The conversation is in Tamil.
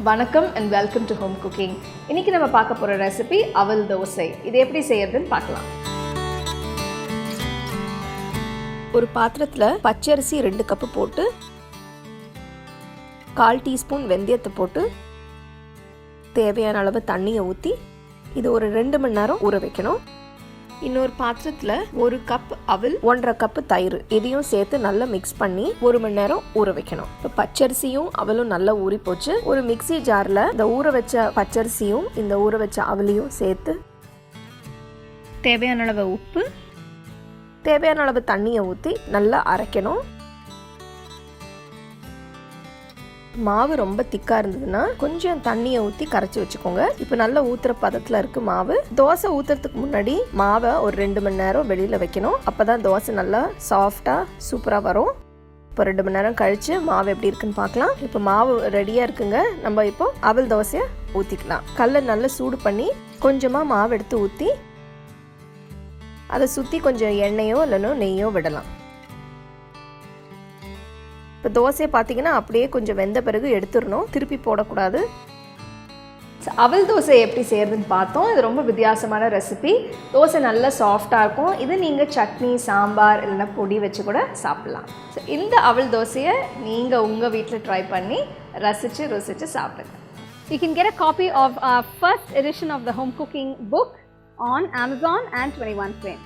வணக்கம் and welcome to home cooking. இன்னைக்கு நம்ம பார்க்க போற ரெசிபி அவல் தோசை. இது எப்படி செய்யறதுன்னு பார்க்கலாம். ஒரு பாத்திரத்துல பச்சரிசி 2 கப் போட்டு 1/4 டீஸ்பூன் வெந்தயத்தை போட்டு தேவையான அளவு தண்ணியை ஊற்றி இது ஒரு 2 மணி நேரம் ஊற வைக்கணும். இன்னொரு பாத்திரத்தில் 1 கப் அவல் 1/2 கப் தயிர் இதையும் சேர்த்து நல்லா மிக்ஸ் பண்ணி 1 மணி நேரம் ஊற வைக்கணும். இப்போ பச்சரிசியும் அவலும் நல்லா ஊறி போச்சு. ஒரு மிக்ஸி ஜாரில் இந்த ஊற வச்ச பச்சரிசியும் இந்த ஊற வச்ச அவலையும் சேர்த்து தேவையான அளவு உப்பு தேவையான அளவு தண்ணியை ஊற்றி நல்லா அரைக்கணும். மாவு ரொம்ப திக்காக இருந்ததுன்னா கொஞ்சம் தண்ணியை ஊற்றி கரைச்சி வச்சுக்கோங்க. இப்போ நல்லா ஊற்றுற பதத்தில் இருக்குது மாவு. தோசை ஊற்றுறதுக்கு முன்னாடி மாவை ஒரு 2 மணி நேரம் வெளியில் வைக்கணும். அப்போ தான் தோசை நல்லா சாஃப்டாக சூப்பராக வரும். இப்போ 2 மணி நேரம் கழித்து மாவு எப்படி இருக்குன்னு பார்க்கலாம். இப்போ மாவு ரெடியாக இருக்குங்க. நம்ம இப்போ அவல் தோசையை ஊற்றிக்கலாம். கல்லை நல்லா சூடு பண்ணி கொஞ்சமாக மாவு எடுத்து ஊற்றி அதை சுற்றி கொஞ்சம் எண்ணெயோ இல்லைனோ நெய்யோ விடலாம். இப்போ தோசையை பார்த்தீங்கன்னா அப்படியே கொஞ்சம் வெந்த பிறகு எடுத்துடணும், திருப்பி போடக்கூடாது. அவல் தோசை எப்படி செய்யறதுன்னு பார்த்தோம். இது ரொம்ப வித்தியாசமான ரெசிபி. தோசை நல்லா சாஃப்டாக இருக்கும். இது நீங்கள் சட்னி, சாம்பார் இல்லைன்னா பொடி வச்சு கூட சாப்பிட்லாம். ஸோ இந்த அவல் தோசையை நீங்கள் உங்கள் வீட்டில் ட்ரை பண்ணி ருசிச்சு சாப்பிடுங்க. You can get a copy of our first edition of the home cooking book on Amazon and 21 Frame.